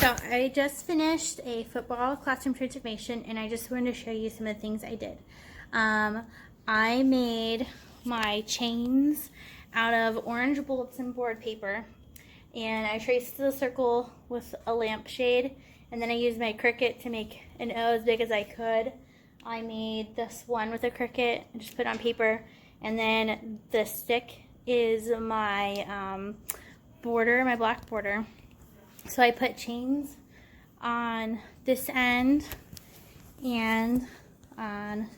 So I just finished a football classroom transformation, and I just wanted to show you some of the things I did. I made my chains out of orange bulletin board paper, and I traced the circle with a lampshade, and then I used my Cricut to make an O as big as I could. I made this one with a Cricut and just put it on paper, and then the stick is my border, my black border. So I put chains on this end and on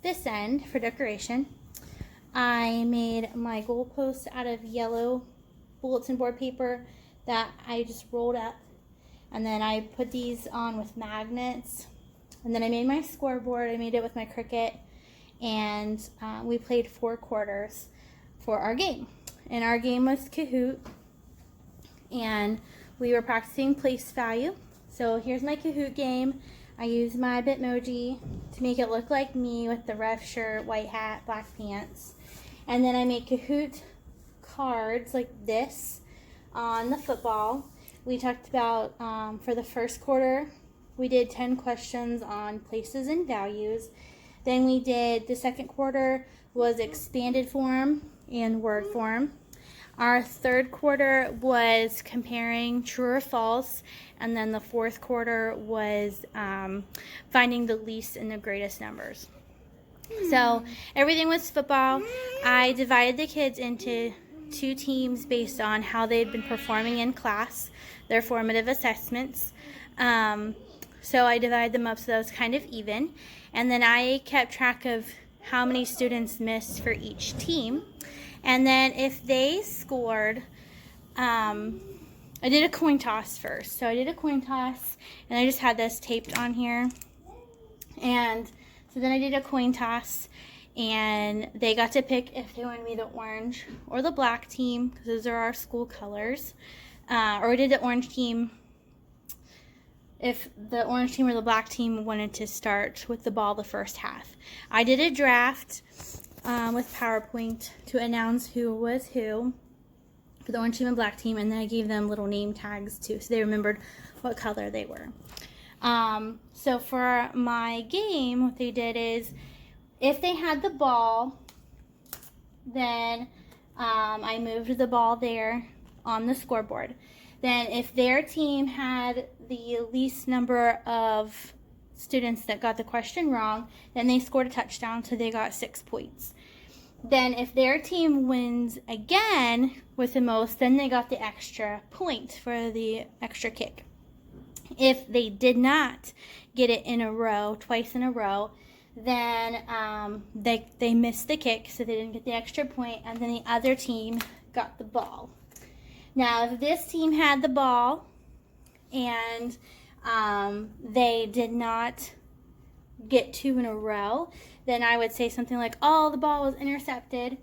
this end for decoration. I made my goalposts out of yellow bulletin board paper that I just rolled up, and then I put these on with magnets, and then I made my scoreboard. I made it with my Cricut, and we played 4 quarters for our game, and our game was Kahoot, and we were practicing place value. So here's my Kahoot game. I used my Bitmoji to make it look like me with the red shirt, white hat, black pants. And then I made Kahoot cards like this on the football. We talked about, for the first quarter, we did 10 questions on places and values. Then we did, the second quarter was expanded form and word form. Our third quarter was comparing true or false, and then the fourth quarter was finding the least and the greatest numbers. So everything was football. I divided the kids into 2 teams based on how they'd been performing in class, their formative assessments. So I divided them up so that was kind of even. And then I kept track of how many students missed for each team. And then if they scored, I did a coin toss first. So I did a coin toss, and I just had this taped on here. And so then I did a coin toss, and they got to pick if they wanted to be the orange or the black team, because those are our school colors. Or we did the orange team if the orange team or the black team wanted to start with the ball the first half. I did a draft with PowerPoint to announce who was who for the orange team and black team, and then I gave them little name tags too, so they remembered what color they were. So for my game, what they did is, if they had the ball, then I moved the ball there on the scoreboard. Then if their team had the least number of students that got the question wrong, then they scored a touchdown, so they got 6 points. Then if their team wins again with the most, then they got the extra point for the extra kick. If they did not get it in a row, twice in a row, then they missed the kick, so they didn't get the extra point, and then the other team got the ball. Now, if this team had the ball and they did not get 2 in a row, then I would say something like, oh, the ball was intercepted,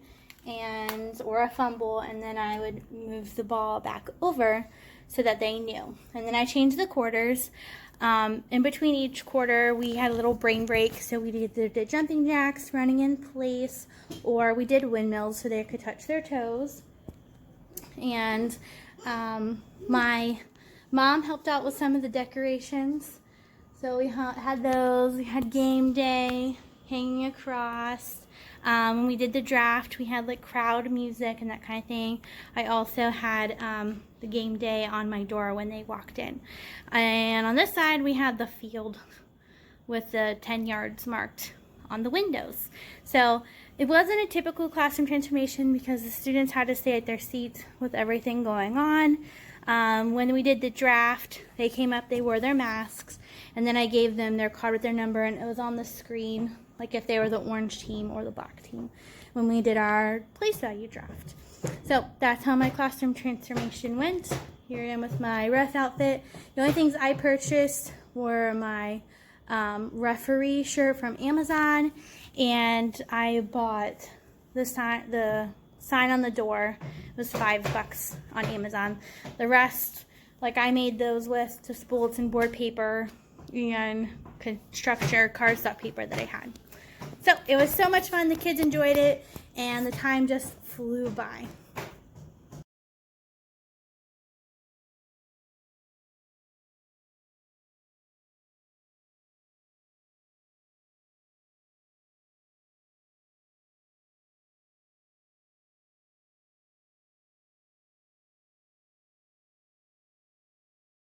or a fumble, and then I would move the ball back over so that they knew. And then I changed the quarters. In between each quarter, we had a little brain break, so we either did jumping jacks, running in place, or we did windmills so they could touch their toes. And my mom helped out with some of the decorations. So we had those. We had game day hanging across. When we did the draft, we had like crowd music and that kind of thing. I also had the game day on my door when they walked in. And on this side, we had the field with the 10 yards marked on the windows. So it wasn't a typical classroom transformation because the students had to stay at their seats with everything going on. When we did the draft, they came up, they wore their masks, and then I gave them their card with their number, and it was on the screen, like if they were the orange team or the black team, when we did our place value draft. So that's how my classroom transformation went. Here I am with my ref outfit. The only things I purchased were my referee shirt from Amazon, and I bought the sign on the door. It was $5 on Amazon. The rest, like, I made those with just bulletin board paper and construction cardstock paper that I had. So it was so much fun. The kids enjoyed it, and the time just flew by.